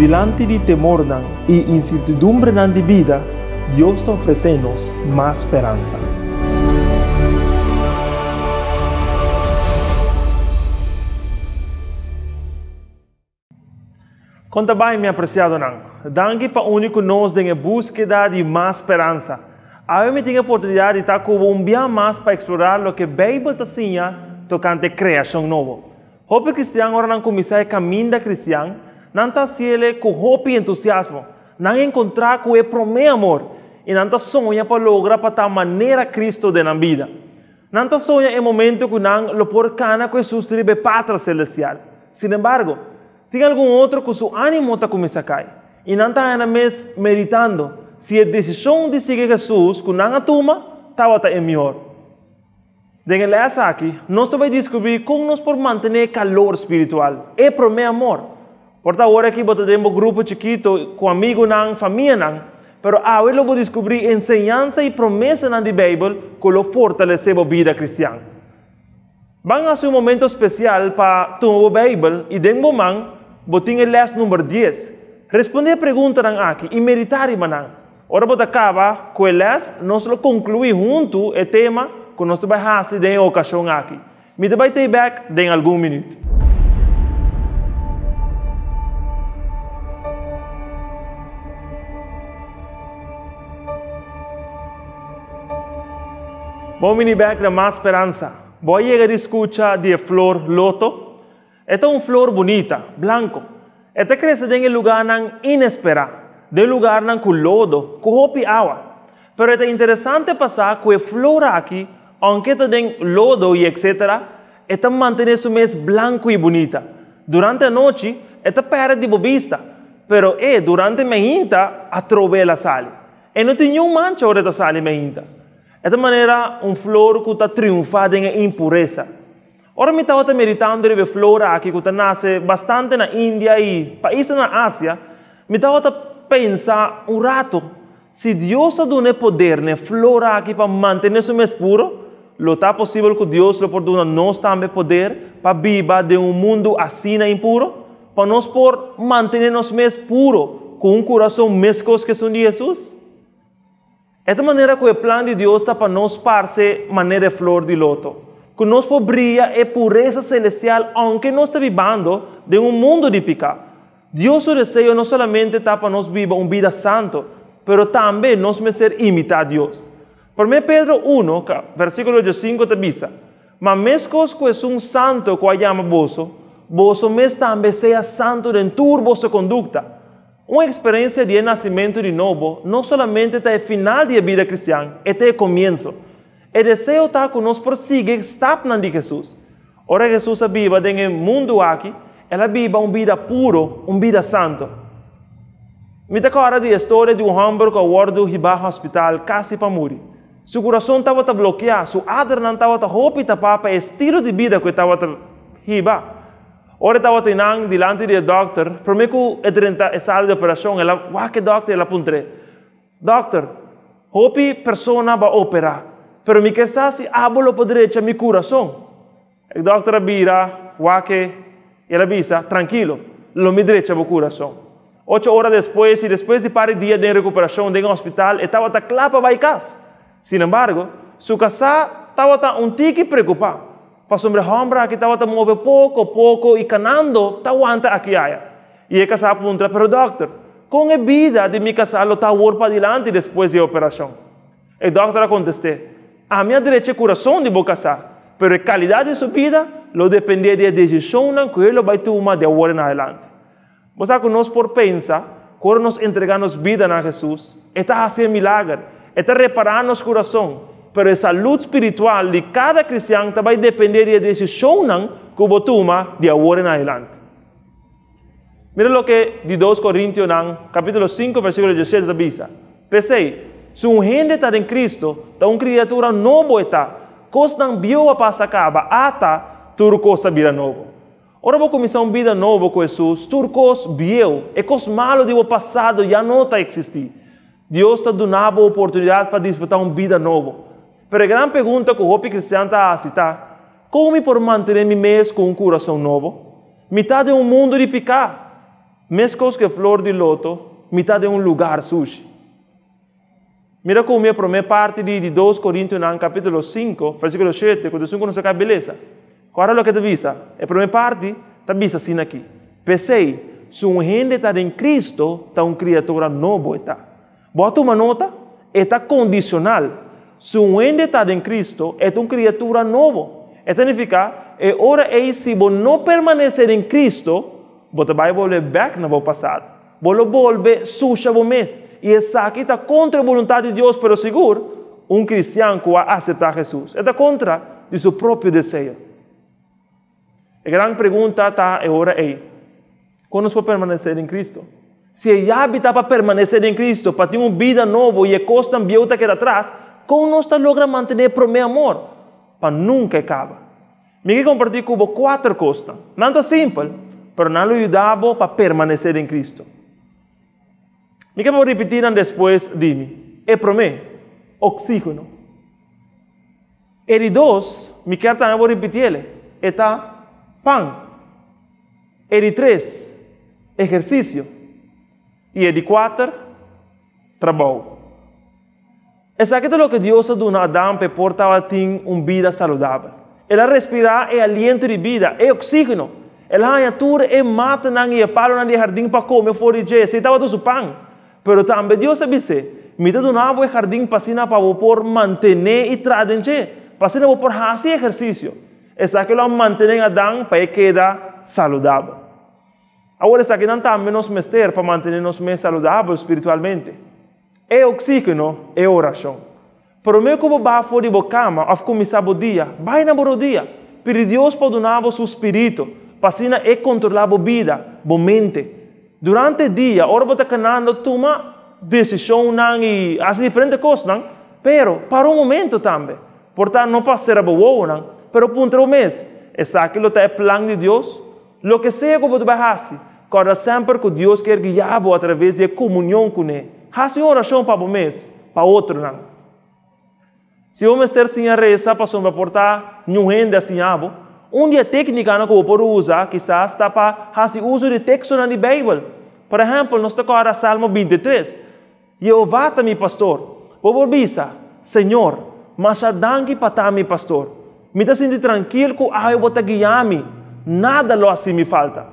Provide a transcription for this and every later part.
Delante de temor e incertidumbre de vida, Dios te ofrece-nos más esperanza. Conta bem, meu apreciado não. Danke para único nós em busca de mais esperança. Agora me tenho a oportunidade de estar com um dia mais para explorar o que a Bíblia está dizendo tocante a criação nova. Hope cristiano agora não começar a caminho da cristiano, não está sendo com hope e entusiasmo, não encontrar com o primeiro amor e não está sonhando para lograr para tal maneira Cristo na vida. Não está sonhando em momento que não lo por cana com Jesus de pátria celestial. Sin embargo, tem algum outro que seu ânimo está começando a cair e não está mais meditando se a decisão de seguir Jesus que não a toma está melhor. Dengue essa aqui, nós vamos descobrir como nós podemos manter calor espiritual. É para o meu amor. Por agora aqui, temos um grupo chiquito, com amigos, família, mas agora eu vou descobrir ensinança e promessa na Bíblia que lo fortalece a vida cristã. Vamos a um momento especial para tomar a Bíblia e dentro do momento, botinha les número 10. Responder a pergunta aqui e meditar em manang. Ora bota acaba com o les, nós lo concluir junto o tema que nós vamos fazer em ocasião aqui. Me vai ter back em algum minuto. Vamos venir back da mais esperança. Vou chegar a escutar de flor loto. Esta é uma flor bonita, branco. Esta cresce em um lugar inesperado, de um lugar com lodo, com hopi água. Mas é interessante passar que a flor aqui, aunque tem lodo e etc., esta mantém-se mais branco e bonita. Durante a noite, esta perde de vista, mas durante a manhã, a trove la sale. E não tem nenhum mancha ora esta sale manhã. Esta maneira, uma flor que está triunfando em impureza. Ora me estava meditando sobre a flor aqui que nasce bastante na Índia e países na Ásia. Me estava pensando um rato, se Deus dá um poder na flor aqui para manter-se mais puro, lo está possível que Deus lhe pode dar nós também poder para viver de um mundo assim impuro, para nós por manter-nos mais puro com um coração mais que são de Jesus. Esta maneira que o plano de Deus está para nós parece maneira de flor de loto. Que nós podemos brilhar a pureza celestial, aunque nós estamos vivendo de um mundo de pecado. Deus o desejo não somente está para nós viver uma vida santa, mas também nós devemos ser imitar a Deus. Por 1 Pedro 1, versículo 5, te diz: mas mesmo que é um santo que chama vos mesmo também seja santo em toda vossa conduta. Uma experiência de nascimento de novo não somente está no final da vida cristã, é o começo. O desejo está que nós prossigamos estar de Jesus. Ora, Jesus vive no mundo aqui, ela vive uma vida pura, uma vida santa. Me recordo da história de um homem que guardou no hospital quase para morrer. Seu coração estava bloqueado, seu adrenalina estava roupa para o estilo de vida que estava riba. Ora estava tendo diante do doutor, primeiro que a sala de operação, ela, que doutor, ela apontou, doutor, roupa pessoa vai operar. Pero mi quizás abolo por derecha mi corazón. El doctor vira, que ela avisa, tranquilo, lo mi derecha mi corazón. 8 horas después, y después de par días de recuperación en el hospital, estaba clapa para casa. Sin embargo, su casa estaba un tique preocupado. Para hombre que estaba mover poco a poco y canando, está aguanta aquí allá. Y el casa apunta, pero doctor, con la vida de mi casa lo está para adelante después de la operación. El doctor contestou, a minha derecha coração de boca casar, pero a qualidade de sua vida lo depende da decisão que ele vai tomar de agora em adelante. Você sabe que nós por pensar, quando nós entregamos vida a Jesus, está fazendo milagre, está reparando nosso coração, pero a saúde espiritual de cada cristão vai depender da decisão que ele toma de agora em adelante. Mira o que de 2 Coríntios, capítulo 5, versículo 17, diz. Pensei, se um gente está em Cristo, está uma criatura nova está, coisa não viu a passar acaba, ata, tudo coisa vira novo. Ora vou começar uma vida nova com Jesus, tudo coisa viu, e coisa malo do passado já não está existir. Deus está dando a oportunidade para desfrutar uma vida nova. Mas a grande pergunta que o hope cristão está a citar, como por manter-me mesmo com um coração novo? Metade de um mundo de pecado. Mescos que flor de loto, mitad de un lugar sushi. Mira como a primeira parte de 2 Coríntios, capítulo 5, versículo 7, quando não se beleza. Agora o que te avisa? A primeira parte te avisa assim aqui. Pensei, se um gente está em Cristo, está uma criatura nova. Bota uma nota, está condicional. Se um gente está em Cristo, é uma criatura nova. Significa, é hora aí se você não permanecer em Cristo, você vai voltar back no passado. Você volver suja você mesmo. E essa aqui está contra a vontade de Deus, pero seguro, um cristiano que vai aceitar Jesus. Está contra de seu próprio desejo. A grande pergunta está agora aí. Como nós podemos permanecer em Cristo? Se a chave está para permanecer em Cristo, para ter uma vida nova e a costa ambiente que está atrás, como nós logra manter o meu amor? Para nunca acabar. Me quero compartilhar com você 4 coisas. Não é simples, mas não ajudava para permanecer em Cristo. Me quero repetir depois de mim. É para mim, oxígeno. E de 2, me quero também repetir ele. É pão. E de 3, exercício. E de 4, trabalho. Essa aqui é o que Deus deu a Adão para portar ter uma vida saudável. Ela respirar é aliento de vida, é oxígeno. Ela a natura é mata e palo no jardim para comer fora de dia. Se estava todo o pão. Pero também Deus disse, me deu um jardim para por manter e trazer, para por fazer exercício. Essa aqui é manter Adão para quedar saudável. Agora, essa aqui não está menos mestre para manter-nos mais saudáveis espiritualmente. É oxígeno, é oração. Pero me como vai fora de cama, ao começar o dia, vai na bom dia, pedir Deus para donar o seu espírito, para controlar a vida, a mente. Durante o dia, ora você canando toma decisão e faz diferentes coisas, não? Pero para um momento também. Portanto, não pode ser boa, não? Pero ponto mês, essa aquilo é o plano de Deus. Lo que seja que você vai fazer, cada sempre que Deus quer guiar através de comunhão com Ele. Faça oração para o mês, para outro não. Se o mestre sem a reza, para sombra portar nenhum gente assim, dia técnica que você pode usar, quizás está para fazer uso de texto na Bíblia. Por exemplo, nós estamos agora Salmo 23. Jeová está meu pastor. Vou dizer, Senhor, mas a dangue para meu pastor. Me está sentindo tranquilo que eu vou te guiar-me. Nada lo assim me falta.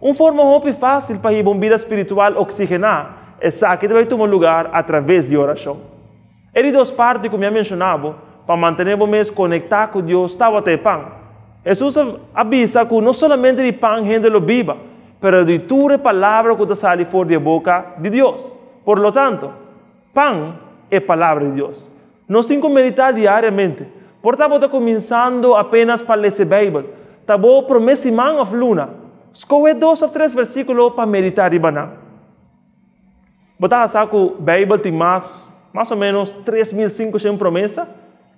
Uma forma muito fácil para ir uma vida espiritual oxigenar é que vai tomar lugar através de oração. E de 2 partes, como eu mencionava, para manter o mês conectado com Deus, estava até pão. Jesus avisa que não somente de pão gente lo viva, mas de toda palavra que sai fora da boca de Deus. Por lo tanto, pão é palavra de Deus. Nós temos que meditar diariamente. Portanto, estamos começando apenas para ler a Bíblia. Estamos promessimando a luna. Escolhe 2 ou 3 versículos para meditar e banar. Você sabe que a Bíblia tem mais ou menos 3.500 promessas?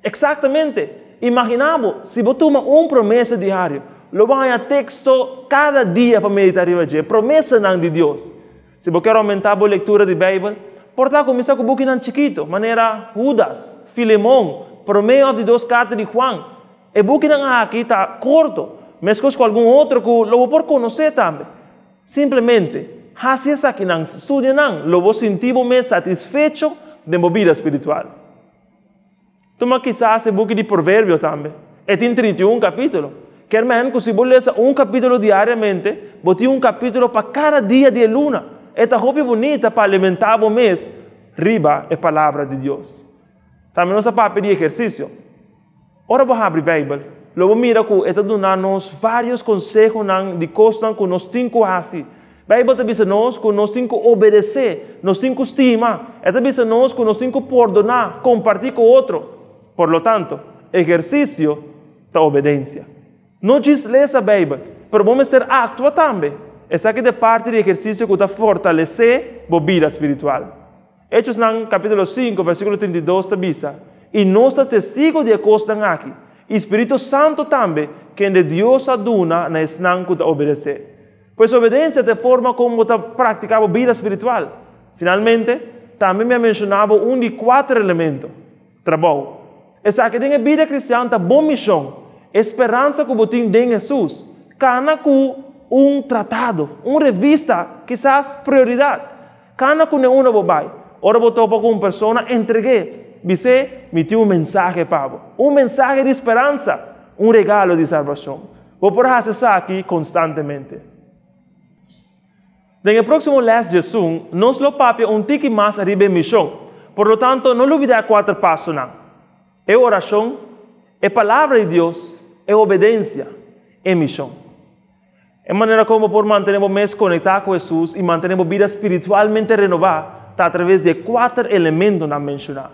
Exatamente. Imaginamos, se você toma uma promessa diária, lo vai a texto cada dia para meditar e banar. Promessa não de Deus. Se você quer aumentar a leitura da Bíblia, portanto, começar com um pouquinho chiquito, maneira Judas, Filemão, por meio de 2 cartas de Juan. E pouquinho aqui está curto, mas com algum outro que lo vou conhecer também. Simplesmente, faça isso aqui não estudia não, lo vou sentir mais satisfeito de minha vida espiritual. Toma quizás um pouco de provérbio também. E tem 31 capítulos. Quer dizer que se você ler um capítulo diariamente, você tem um capítulo para cada dia de luna. Esta roupa bonita para alimentar o mês, riba é a palavra de Deus. Também nós para pedir exercício. Ora, vou abrir a Bíblia. Logo mira que está dando-nos vários conselhos de coisas que nós temos que fazer. A Bíblia está dizendo que nós temos que obedecer, nós temos que estimar. Está dizendo que nós temos que perdonar, compartilhar com o outro. Por lo tanto, exercício da obediência. Não diz ler essa Bíblia, mas vamos ter atua também. Essa aqui é parte do exercício que está fortalecer a vida espiritual. Hechos no capítulo 5, versículo 32, está diz: e nós somos testigos de coisas aqui. Espírito Santo também, que de Deus aduna na esnan que obedecer. Pois a obediência é a forma como está praticando a vida espiritual. Finalmente, também me mencionava de 4 elementos. Trabalho. Essa aqui tem a vida cristã, a boa missão, esperança que você tem em Jesus. Cana que un tratado, una revista, quizás prioridad. Cada uno bobai. Ahora voto con una persona, entregué. Dice, metió un mensaje, Pablo. Un mensaje de esperanza. Un regalo de salvación. Vos podés hacer eso aquí constantemente. En el próximo les Jesús, nos lo papia un tiki más arriba de misión. Por lo tanto, no olvidar 4 pasos. Es oración, es palabra de Dios, es obediencia, es misión. En manera como por mantenemos más conectados con Jesús y mantenemos vida espiritualmente renovada a través de 4 elementos que mencionar.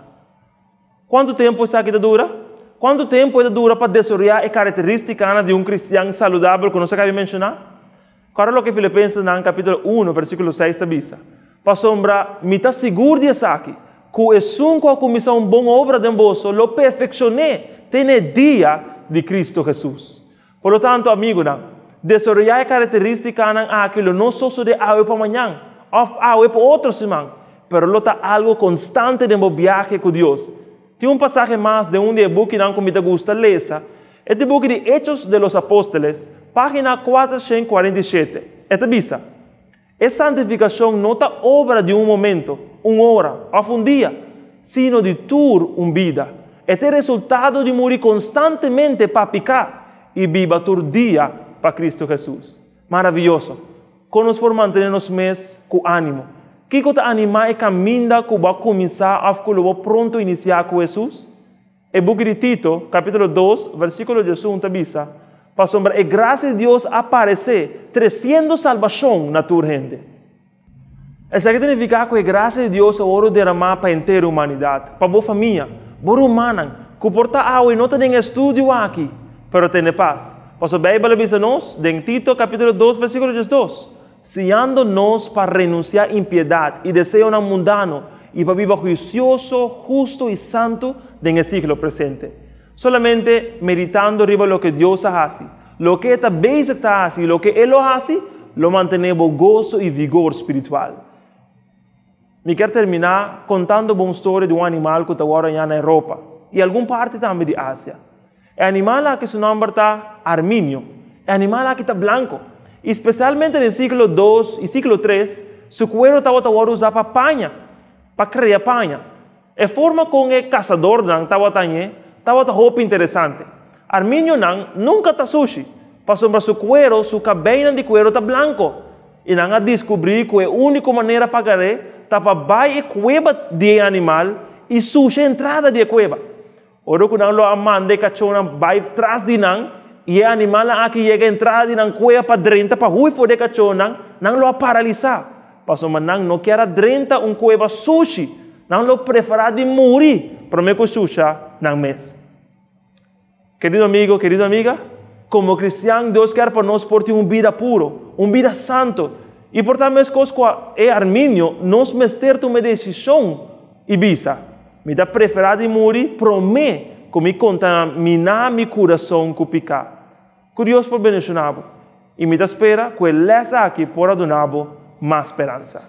¿Cuánto tiempo esa que te dura? ¿Cuánto tiempo te dura para desarrollar las características de un cristiano saludable que no se acaba de mencionar? Claro, lo que Filipenses en capítulo 1, versículo 6 te dice. Para sombra, me está seguro de eso aquí, que Jesús que ha comenzado una buena obra de vos, lo perfeccioné en el día de Cristo Jesús. Por lo tanto, amigo, desarrollar las características aquí no solo de hoy para mañana, hoy para otra semana, pero lo está algo constante de un viaje con Dios. Tiene un pasaje más de un libro que me gusta leer. Este libro de Hechos de los Apóstoles, página 447. Esta dice, esa santificación no es obra de un momento, una hora, o un día, sino de toda una vida. Este es el resultado de morir constantemente para picar y vivir todo el día para Cristo Jesús. Maravilloso. Conos por mantenernos más con ánimo. ¿Qué te anima y camina que va a comenzar a pronto iniciar con Jesús? El libro de Tito, capítulo 2, versículo 11, dice, para sombra, es gracia de Dios aparecer, trazendo salvación na tu gente. Eso significa que es gracia de Dios ahora derramar para a inteira humanidade, para a família, para humana, que porta agua e não tem estudo aqui, pero tem paz. Para a Bíblia diz-nos, em Tito, capítulo 2, versículo 2, Siando-nos para renunciar a impiedad y deseo mundano y para vivir juicioso, justo y santo en el siglo presente. Solamente meditando arriba lo que Dios hace, lo que esta vez está haciendo, lo que Él lo hace, lo mantenemos gozo y vigor espiritual. Me quiero terminar contando una historia de un animal que está ahora en Europa y alguna parte también de Asia. El animal que su nombre está Arminio, el animal que está blanco. Especialmente en el siglo II y siglo III, su cuero estaba usado para paña, para crear paña. La forma con el cazador estaba ropa interesante. Arminio nunca está sushi, para sombra su cuero, su cabello de cuero está blanco. Y a descubrir que la única manera para ganar estaba bajar la cueva del animal y sushi entrada de la cueva. Ahora que lo aman de cachona va tras de y el animal aquí llega a entrar en la cueva para drenta, para huir de cachona, no lo ha paralizado. Pasó manang no quiera drenta un cueva sushi, no lo prefera de morir, pero me que sushi no mes. Querido amigo, querida amiga, como cristiano, Dios quiere para nosotros por una vida puro, una vida santo. Y por tal vez que Arminio nos mester tu decisión y visa. Me da preferir de morir, promete que me contaminar mi corazón con pecado. Que Dios por bendicionar. Y me espera que Él aquí por donar más esperanza.